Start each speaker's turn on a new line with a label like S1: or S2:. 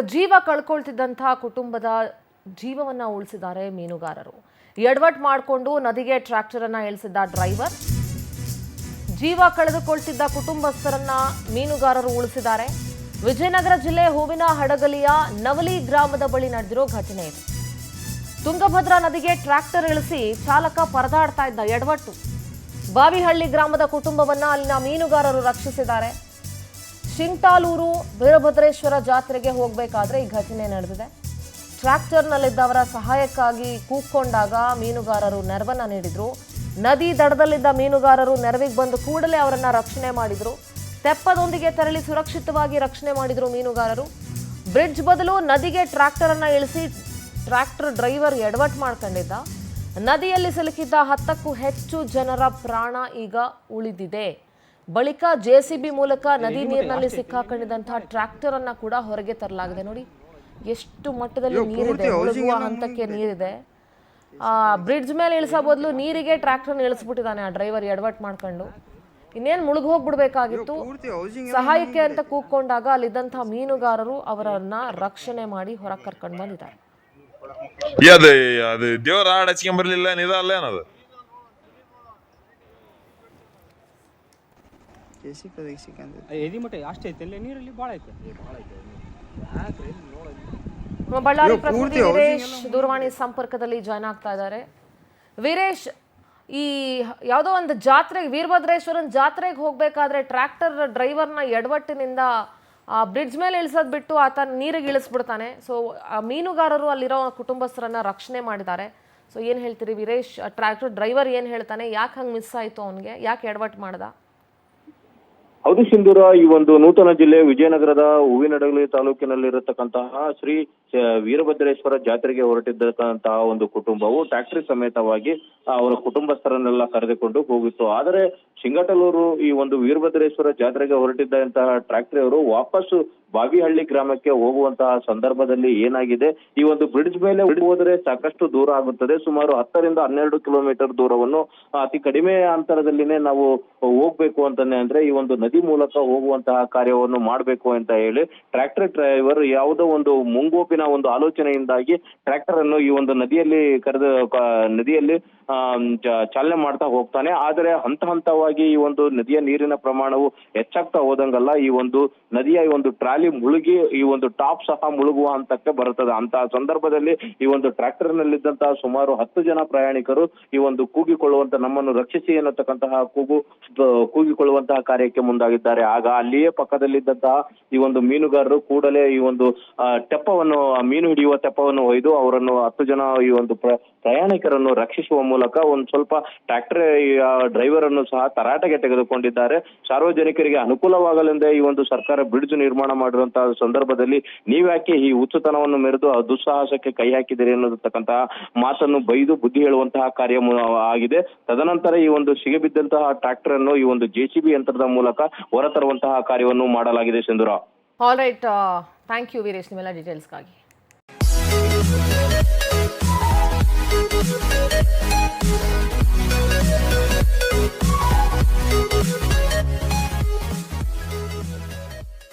S1: ಜೀವ ಕಳ್ಕೊಳ್ತಿದ್ದಂತಹ ಕುಟುಂಬದ ಜೀವವನ್ನ ಉಳಿಸಿದ್ದಾರೆ ಮೀನುಗಾರರು. ಎಡವಟ್ ಮಾಡಿಕೊಂಡು ನದಿಗೆ ಟ್ರ್ಯಾಕ್ಟರ್ ಅನ್ನ ಇಳಿಸಿದ್ದ ಡ್ರೈವರ್, ಜೀವ ಕಳೆದುಕೊಳ್ತಿದ್ದ ಕುಟುಂಬಸ್ಥರನ್ನ ಮೀನುಗಾರರು ಉಳಿಸಿದ್ದಾರೆ. ವಿಜಯನಗರ ಜಿಲ್ಲೆ ಹೂವಿನ ಹಡಗಲಿಯ ನವಲಿ ಗ್ರಾಮದ ಬಳಿ ನಡೆದಿರೋ ಘಟನೆ ಇದು. ತುಂಗಭದ್ರಾ ನದಿಗೆ ಟ್ರ್ಯಾಕ್ಟರ್ ಇಳಿಸಿ ಚಾಲಕ ಪರದಾಡ್ತಾ ಇದ್ದ ಎಡವಟ್ಟು. ಬಾವಿಹಳ್ಳಿ ಗ್ರಾಮದ ಕುಟುಂಬವನ್ನ ಅಲ್ಲಿನ ಮೀನುಗಾರರು ರಕ್ಷಿಸಿದ್ದಾರೆ. ಶಿಂಗ್ಟಾಲೂರು ವೀರಭದ್ರೇಶ್ವರ ಜಾತ್ರೆಗೆ ಹೋಗಬೇಕಾದ್ರೆ ಈ ಘಟನೆ ನಡೆದಿದೆ. ಟ್ರ್ಯಾಕ್ಟರ್ನಲ್ಲಿದ್ದವರ ಸಹಾಯಕ್ಕಾಗಿ ಕೂಗ್ಕೊಂಡಾಗ ಮೀನುಗಾರರು ನೆರವನ್ನ ನೀಡಿದ್ರು. ನದಿ ದಡದಲ್ಲಿದ್ದ ಮೀನುಗಾರರು ನೆರವಿಗೆ ಬಂದು ಕೂಡಲೇ ಅವರನ್ನ ರಕ್ಷಣೆ ಮಾಡಿದ್ರು. ತೆಪ್ಪದೊಂದಿಗೆ ತೆರಳಿ ಸುರಕ್ಷಿತವಾಗಿ ರಕ್ಷಣೆ ಮಾಡಿದ್ರು ಮೀನುಗಾರರು. ಬ್ರಿಡ್ಜ್ ಬದಲು ನದಿಗೆ ಟ್ರ್ಯಾಕ್ಟರ್ ಅನ್ನ ಇಳಿಸಿ ಟ್ರ್ಯಾಕ್ಟರ್ ಡ್ರೈವರ್ ಎಡವಟ್ ಮಾಡ್ಕೊಂಡಿದ್ದ. ನದಿಯಲ್ಲಿ ಸಿಲುಕಿದ್ದ 10ಕ್ಕೂ ಹೆಚ್ಚು ಜನರ ಪ್ರಾಣ ಈಗ ಉಳಿದಿದೆ. ಬಳಿಕ ಜೆಸಿಬಿ ಮೂಲಕ ನದಿ ನೀರಿನಲ್ಲಿ ಸಿಕ್ಕಾಕೊಂಡಿದ್ದಂತಹ ಟ್ರ್ಯಾಕ್ಟರ್ ಅನ್ನ ಕೂಡ ಹೊರಗೆ ತರಲಾಗಿದೆ. ನೋಡಿ ಎಷ್ಟು ಮಟ್ಟದಲ್ಲಿ ನೀರಿದೆ, ಮುಳುಗುವ ಹಂತಕ್ಕೆ ನೀರಿದೆ. ಬ್ರಿಡ್ಜ್ ಮೇಲೆ ಇಳಿಸೋ ಬದಲು ನೀರಿಗೆ ಟ್ರ್ಯಾಕ್ಟರ್ ಇಳಿಸ್ಬಿಟ್ಟಿದ್ದಾನೆ ಆ ಡ್ರೈವರ್ ಎಡವಟ್ ಮಾಡ್ಕೊಂಡು. ಇನ್ನೇನು ಮುಳುಗ್ ಹೋಗ್ಬಿಡ್ಬೇಕಾಗಿತ್ತು. ಸಹಾಯಕ್ಕೆ ಅಂತ ಕೂಗ್ಕೊಂಡಾಗ ಅಲ್ಲಿದ್ದಂತಹ ಮೀನುಗಾರರು ಅವರನ್ನ ರಕ್ಷಣೆ ಮಾಡಿ ಹೊರಗೆ ಕರ್ಕೊಂಡು ಬಂದಿದ್ದಾರೆ.
S2: ಅದು ದೇವರ ಹಾಡು ಹಚ್ಕೊಂಬರ್ಲಿಲ್ಲ ನಿದ ಏನದು
S1: ಬಳ್ಳಾರಿ ಪ್ರತಿನಿಧಿ ವೀರೇಶ್ ದೂರವಾಣಿ ಸಂಪರ್ಕದಲ್ಲಿ ಜಾಯ್ನ್ ಆಗ್ತಾ ಇದ್ದಾರೆ. ವೀರೇಶ್, ಈ ಯಾವುದೋ ಒಂದು ಜಾತ್ರೆಗೆ, ವೀರಭದ್ರೇಶ್ವರನ್ ಜಾತ್ರೆಗೆ ಹೋಗ್ಬೇಕಾದ್ರೆ ಟ್ರ್ಯಾಕ್ಟರ್ ಡ್ರೈವರ್ನ ಎಡವಟ್ಟಿನಿಂದ ಬ್ರಿಡ್ಜ್ ಮೇಲೆ ಇಳಿಸೋದ್ ಬಿಟ್ಟು ಆತ ನೀರಿಗೆ ಇಳಿಸ್ಬಿಡ್ತಾನೆ. ಸೊ ಮೀನುಗಾರರು ಅಲ್ಲಿರೋ ಕುಟುಂಬಸ್ಥರನ್ನ ರಕ್ಷಣೆ ಮಾಡಿದ್ದಾರೆ. ಸೊ ಏನ್ ಹೇಳ್ತೀರಿ ವೀರೇಶ್, ಟ್ರ್ಯಾಕ್ಟರ್ ಡ್ರೈವರ್ ಏನ್ ಹೇಳ್ತಾನೆ, ಯಾಕೆ ಹಂಗೆ ಮಿಸ್ ಆಯ್ತು ಅವನಿಗೆ, ಯಾಕೆ ಎಡವಟ್ ಮಾಡ್ದ?
S3: ಹೌದು ಸಿಂಧೂರ, ಈ ಒಂದು ನೂತನ ಜಿಲ್ಲೆ ವಿಜಯನಗರದ ಹೂವಿನಡಗಲಿ ತಾಲೂಕಿನಲ್ಲಿರತಕ್ಕಂತಹ ಶ್ರೀ ವೀರಭದ್ರೇಶ್ವರ ಜಾತ್ರೆಗೆ ಹೊರಟಿದ್ದಂತಹ ಒಂದು ಕುಟುಂಬವು ಟ್ರ್ಯಾಕ್ಟರ್ ಸಮೇತವಾಗಿ ಅವರ ಕುಟುಂಬಸ್ಥರನ್ನೆಲ್ಲ ಕರೆದುಕೊಂಡು ಹೋಗಿತ್ತು. ಆದರೆ ಶಿಂಗಟಲೂರು ಈ ಒಂದು ವೀರಭದ್ರೇಶ್ವರ ಜಾತ್ರೆಗೆ ಹೊರಟಿದ್ದಂತಹ ಟ್ರ್ಯಾಕ್ಟರ್ ಅವರು ವಾಪಸ್ಸು ಬಾವಿಹಳ್ಳಿ ಗ್ರಾಮಕ್ಕೆ ಹೋಗುವಂತಹ ಸಂದರ್ಭದಲ್ಲಿ ಏನಾಗಿದೆ, ಈ ಒಂದು ಬ್ರಿಡ್ಜ್ ಮೇಲೆ ಹೋದರೆ ಸಾಕಷ್ಟು ದೂರ ಆಗುತ್ತದೆ. ಸುಮಾರು 10 ರಿಂದ 12 ಕಿಲೋಮೀಟರ್ ದೂರವನ್ನು ಅತಿ ಕಡಿಮೆ ಅಂತರದಲ್ಲಿನೇ ನಾವು ಹೋಗ್ಬೇಕು ಅಂತಾನೆ, ಅಂದ್ರೆ ಈ ಒಂದು ನದಿ ಮೂಲಕ ಹೋಗುವಂತಹ ಕಾರ್ಯವನ್ನು ಮಾಡಬೇಕು ಅಂತ ಹೇಳಿ ಟ್ರ್ಯಾಕ್ಟರ್ ಡ್ರೈವರ್ ಯಾವುದೋ ಒಂದು ಮುಂಗೋಪಿನ ಒಂದು ಆಲೋಚನೆಯಿಂದಾಗಿ ಟ್ರ್ಯಾಕ್ಟರ್ ಅನ್ನು ಈ ಒಂದು ನದಿಯಲ್ಲಿ ಚಾಲನೆ ಮಾಡ್ತಾ ಹೋಗ್ತಾನೆ. ಆದರೆ ಹಂತವಾಗಿ ಈ ಒಂದು ನದಿಯ ನೀರಿನ ಪ್ರಮಾಣವು ಹೆಚ್ಚಾಗ್ತಾ ಹೋದಂಗಲ್ಲ ಈ ಒಂದು ನದಿಯ ಈ ಒಂದು ಟ್ರಾಲಿ ಮುಳುಗಿ ಈ ಒಂದು ಟಾಪ್ ಸಹ ಮುಳುಗುವ ಹಂತಕ್ಕೆ ಬರುತ್ತದೆ. ಅಂತಹ ಸಂದರ್ಭದಲ್ಲಿ ಈ ಒಂದು ಟ್ರ್ಯಾಕ್ಟರ್ ನಲ್ಲಿದ್ದಂತಹ ಸುಮಾರು 10 ಜನ ಪ್ರಯಾಣಿಕರು ಈ ಒಂದು ಕೂಗಿಕೊಳ್ಳುವಂತ, ನಮ್ಮನ್ನು ರಕ್ಷಿಸಿ ಎನ್ನತಕ್ಕಂತಹ ಕೂಗಿಕೊಳ್ಳುವಂತಹ ಕಾರ್ಯಕ್ಕೆ ಮುಂದಾಗಿದ್ದಾರೆ. ಆಗ ಅಲ್ಲಿಯೇ ಪಕ್ಕದಲ್ಲಿದ್ದಂತಹ ಈ ಒಂದು ಮೀನುಗಾರರು ಕೂಡಲೇ ಈ ಒಂದು ತೆಪ್ಪವನ್ನು, ಮೀನು ಹಿಡಿಯುವ ತೆಪ್ಪವನ್ನು ಒಯ್ದು ಅವರನ್ನು 10 ಜನ ಈ ಒಂದು ಪ್ರಯಾಣಿಕರನ್ನು ರಕ್ಷಿಸುವ ಮೂಲಕ ಒಂದು ಸ್ವಲ್ಪ ಟ್ರ್ಯಾಕ್ಟರ್ ಡ್ರೈವರ್ ಅನ್ನು ಸಹ ತರಾಟೆಗೆ ತೆಗೆದುಕೊಂಡಿದ್ದಾರೆ. ಸಾರ್ವಜನಿಕರಿಗೆ ಅನುಕೂಲವಾಗಲೆಂದೇ ಈ ಒಂದು ಸರ್ಕಾರ ಬ್ರಿಡ್ಜ್ ನಿರ್ಮಾಣ ಮಾಡಿರುವಂತಹ ಸಂದರ್ಭದಲ್ಲಿ ನೀವ್ಯಾಕೆ ಈ ಹುಚ್ಚುತನವನ್ನು ಮೆರೆದು ದುಸ್ಸಾಹಸಕ್ಕೆ ಕೈ ಹಾಕಿದಿರಿ ಅನ್ನೋದಕ್ಕಂತಹ ಮಾತನ್ನು ಬೈದು ಬುದ್ಧಿ ಹೇಳುವಂತಹ ಕಾರ್ಯ ಆಗಿದೆ. ತದನಂತರ ಈ ಒಂದು ಸಿಗಬಿದ್ದಂತಹ ಟ್ರ್ಯಾಕ್ಟರ್ ಅನ್ನು ಈ ಒಂದು ಜೆಸಿಬಿ ಯಂತ್ರದ ಮೂಲಕ ಹೊರತರುವಂತಹ ಕಾರ್ಯವನ್ನು ಮಾಡಲಾಗಿದೆ. Sindhura.
S1: All right, thank you Veeresh ನಿಮ್ಮೆಲ್ಲ ಡೀಟೇಲ್ಸ್ಗಾಗಿ.